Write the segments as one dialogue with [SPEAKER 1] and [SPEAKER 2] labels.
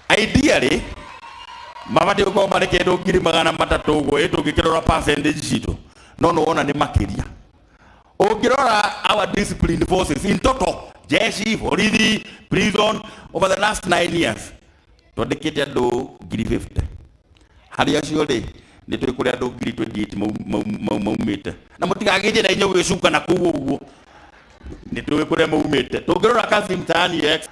[SPEAKER 1] Ideally, mama de ko mareke do giri magana matato go eto gikirora percentage shito. No ona ni makiria. O girora our disciplined forces in total, jeshi, polisi, prison over the last 9 years. To dedicated do giri 50. Hali asiole ne to kuria do giri 28 maumete. Na mutika geje na nyewe shuka na kuwo. Ne to kuria maumete. To girora kazi mtaani ex.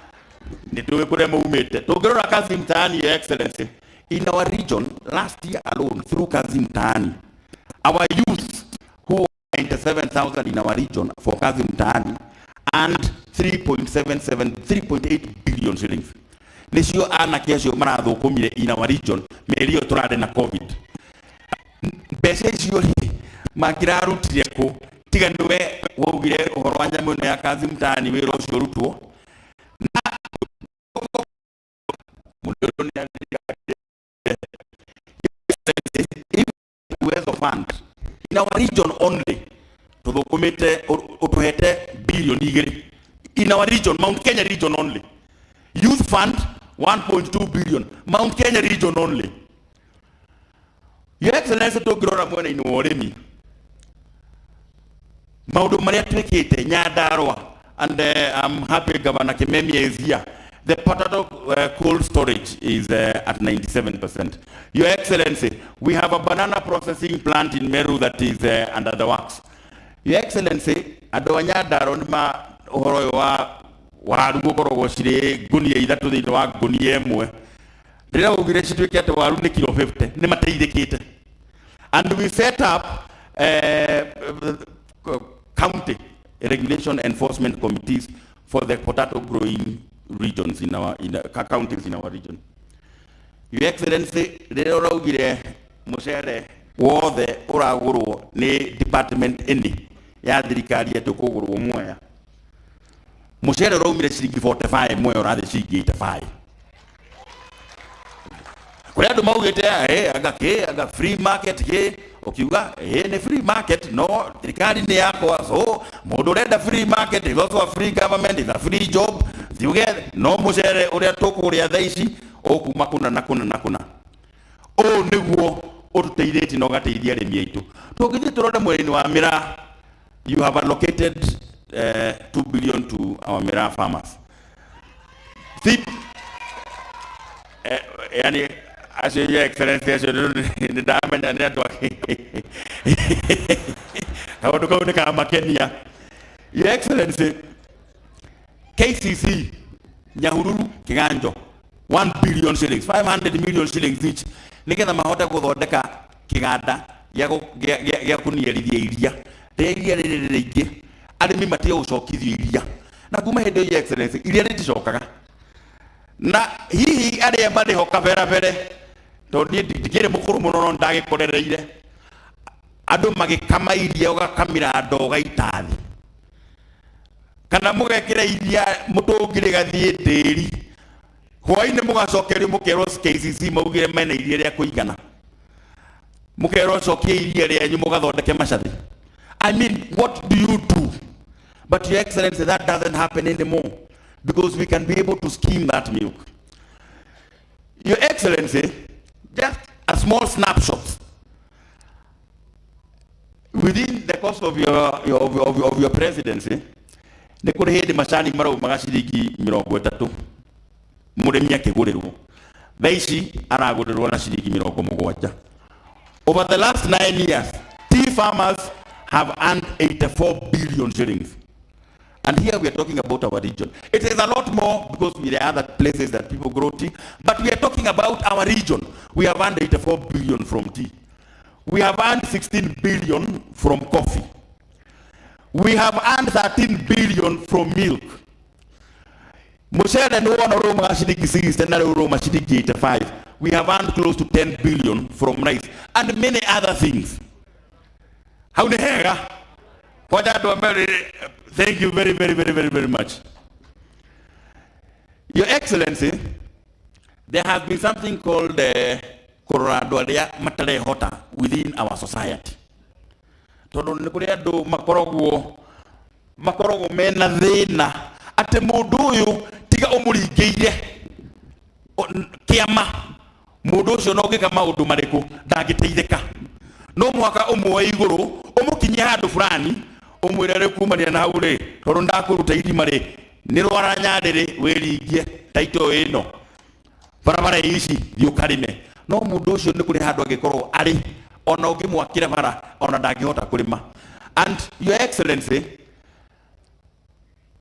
[SPEAKER 1] Ne to kuria maumete. To girora kazi mtaani excellency. In our region, last year alone, through Kazi Mtaani, our youth who are 97,000 in our region for Kazi Mtaani and 3.8 billion shillings. Nisio ana kesho manado kumile in our region, melio turade na COVID. Bese sio makiraru tieko tiga nwe wogire horwanja mwe ya Kazi Mtaani wero shorutuo. Na mudoni fund in our region only to document otohete billion igere in our region, Mount Kenya region only. Youth fund 1.2 billion, Mount Kenya region only. Your Excellency to grora mwana ino oremi maudu maria twekete Nyandarua, and I'm happy Governor Kimemia is here. The potato cold storage is at 97%. Your Excellency, we have a banana processing plant in Meru that is under the works. Your Excellency, adawanya daronma horo wa rugoro goshire gunia idatu de wa gunia mwe. Dira ugire chitweke ate waru ne kilo 50 ne mateidekete. And we set up county regulation enforcement committees for the potato growing regions in our counties in our region. Your Excellency, lero ugire mushere wothe uragurwo ni department indi ya thirikari yetu kugurwo mweya. Mushere raumire ciringi 45 mweya urathi ciringi 85. Kwa andu maugite aga free market ke okiuga ni free market, no thirikari ni yako, so mundu urenda free market is also a free government, is a free job. Ziuge no mushere uria tukuria thaici okuma kuna na kuna o niguo ututeithĩtie no gateithia arĩmi aitũ. Tũngĩthiĩ tũrore mweri-inĩ wa Miraa, you have allocated 2 billion to our Miraa farmers. Yani as your Excellency, as the diamond and network. I want to go to Kenya. Your Excellency, KCC, Nyahururu, Kiganjo, 1 billion shillings, 500 million shillings each. Nikena mahota kuthodeka kiganda ya kunierithia iria. Iria rĩrĩ arĩmi matia gũcokithio iria. Na kuma hĩndĩ ĩyo, Excellency, iria rĩticokaga. Na hihi arĩa marĩhoka berabere tondũ ndikĩrĩ mũkũrũ mũno no ndagĩkorereire andũ magĩkama iria ũgakamĩra ndoga itathi kana mũgekĩra iria mũtũngĩrĩ gathiĩ ndĩri hwaĩ-inĩ mũgacokerio mũkerwo KCC maugire mena iria rĩa kũigana mũkerwo cokie iria rĩanyu mũgathondeke macathi. I mean, what do you do? But Your Excellency, that doesn't happen anymore because we can be able to skim that milk. Your Excellency, just a small snapshot within the course of your presidency. Ne kuri hedi mashani marau magashiriki 30 muremi akigurirwo thaici aragurirwo na shiriki 70. Over the last 9 years, tea farmers have earned 84 billion shillings. And here we are talking about our region. It is a lot more because there are other places that people grow tea, but we are talking about our region. We have earned 84 billion from tea. We have earned 16 billion from coffee. We have earned 13 billion from milk. We have earned close to 10 billion from rice and many other things. How the heck? Thank you very much. Your Excellency, there has been something called Colorado Matare Hota within our society. Makorogo mena thina ate mundu uyu tiga umuringeire kiama mundu ucio no ngika maundu mariku ndangiteithika no mwaka umwe iguru umukinye handu fulani umwire ri kumania na hau ri tondu ndakuruta irima ri ni rwara nyandiri wiringie taito ino barabara ici thiukarime no mundu ucio ni kuri handu agikorwo ari ona ungimwakira bara ona ndangihota kurima. And your excellency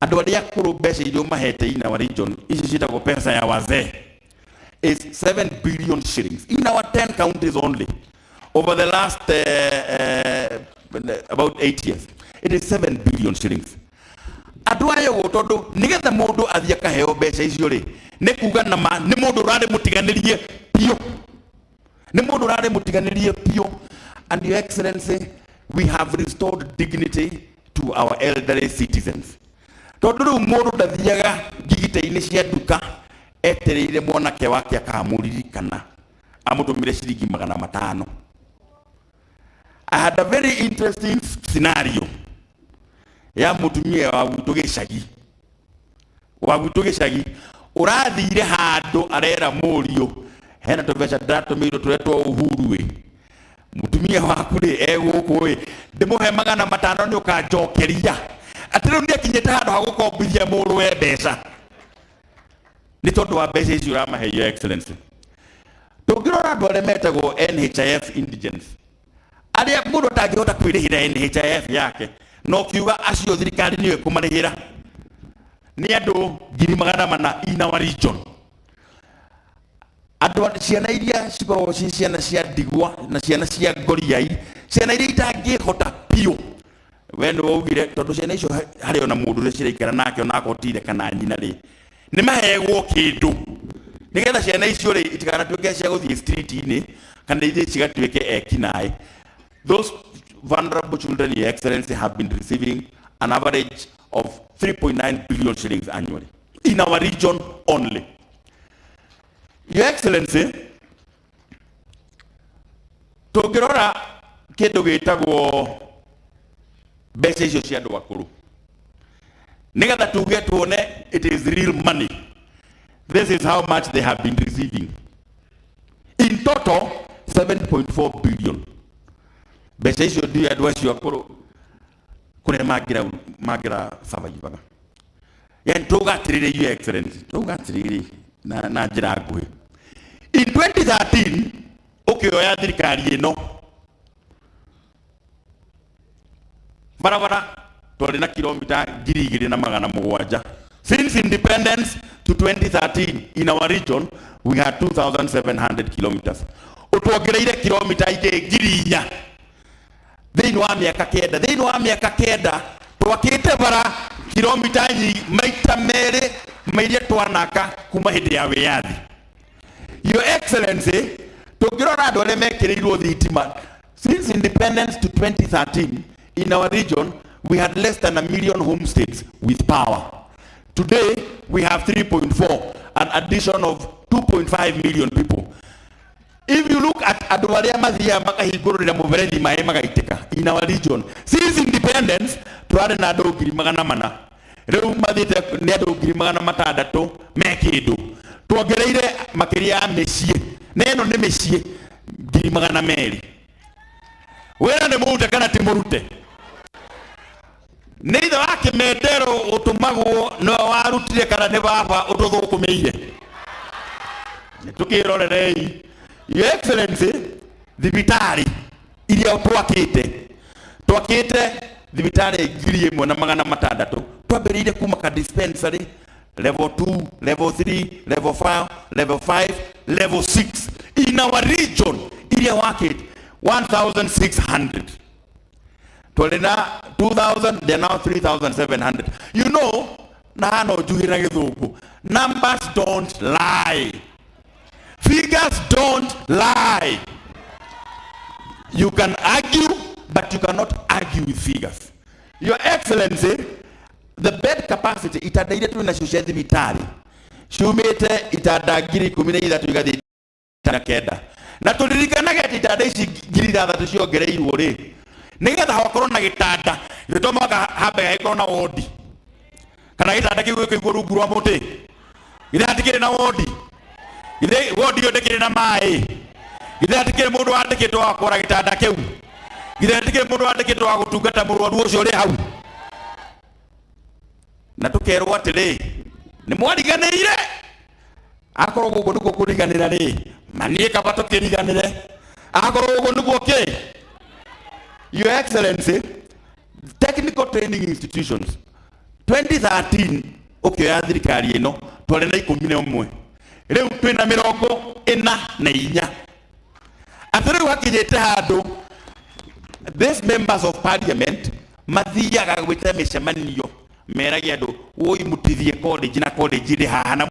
[SPEAKER 1] andu aria akuru mbeca iria mahete in our region ici citagwo pesa ya wazee is 7 billion shillings in our 10 counties only over the last about 8 years. It is 7 billion shillings. Andu ayo tondu nigetha mundu athie kaheo mbeca icio ri ni kuga nama ni mundu urari mutiganirie pio ni mundu urari mutiganirie pio. And your excellency, we have restored dignity to our elderly citizens. Tondu mundu ndathiaga ngigita-ini cia nduka etereire mwanake wake akamuririkana amutumire ciringi 500. I had a very interesting scenario ya mutumia wa gwitu gicagi urathire handu arera murio hena tubeca ndatumirwo turetwo Uhuru we mutumia waku ri eguku ri ndimuhe 500 ni ukanjokeria atiro ndi akinyete handu ha gukombithia muru we mbeca ni tondu wa mbeca icio uramahe your excellency. Tungirora andu aria metagwo NHIF indigents aria mundu atangihota kwirihira NHIF yake no kiuga acio thirikari niwe kumarihira ni andu 400 in our region. Andu ciana iria cikorwo ciana cia ndigwa na ciana cia ngoriai ciana iria itangihota pio wendo ugire tondu ciana icio hari ona mundu ri ciraikara nake ona akotire kana nyina ri ni mahegwo kindu nigetha ciana icio ri itikanatuike cia guthie street ini kana ithie cigatuike ekinai. Those vulnerable children, your excellency, have been receiving an average of 3.9 billion shillings annually in our region only. Your excellency, tungirora kindu gitagwo mbeca icio cia andu akuru nigetha tuge tuone it is real money. This is how much they have been receiving. In total 7.4 billion. Mbeca icio ndio andu acio akuru kure magira survive. Yani tugatirire your excellency, tugatirire na njira nguhi. In 2013 ukioya thirikari ino barabara twari na kilomita 2,700. Since independence to 2013 in our region we had 2,700 kilometers. Utwongereire kilomita ingi 4,000 thiini wa miaka kenda twakite bara kilomita maita meri mairia twanaka kuma hindi ya wiyathi. Your excellency, tungirora andu aria mekirirwo thitima since independence to 2013 in our region we had less than 1 million homesteads with power. Today we have 3.4, an addition of 2.5 million people. If you look at andu aria mathia makahingururira muberethi mai magaitika in our region since independence twari na andu 400 riu mathite ni andu 600 mekindu twongereire makiria ya micii neno ni micii 200,000 wera ni murute kana ti murute ni ithe wa Kimendero utumagwo no warutire kana ni baba ututhukumeire tukirorerei. Your excellency, thibitari iria twakite thibitari 1,600 twambiriire kuma ka dispensary level 2, level 3, level 5, level 5, level 6 in our region iria wakite 1,600. Twalina 2,000, they are now 3,700. You know, nano juhira githungu, numbers don't lie. Figures don't lie. You can argue, but you cannot argue with figures. Your excellency, the bed capacity itadaire tu na shushethi vitali shumete itadagiri 13 igathi kenda na turirikanaga ati itanda ici 6,000 ciongereirwo ri nigetha hakorwo na gitanda gitomaga hambe haikorwo na wodi kana gitanda kiu gikigwo rungu rwa muti githa hatikiri na wodi Ithe wodi ndikire na mai. Ithe ndikire mundu wandikitwo wa kora gitanda kiu. Ithe ndikire mundu wandikitwo wa gutungata murwaru ucio ri hau. Na tukerwo atiri ni mwariganire. Akorwo gugu niguo kuriganira ri manie kaba tukiriganire. Akorwo gugu niguo ki. Your Excellency, technical training institutions 2013 ukioya thirikari ino twari na 11 riu twina 44 atiriu hakinyite handu these members of parliament mathiaga gwita micemanio meragia andu woi mutithie college na college ri haha na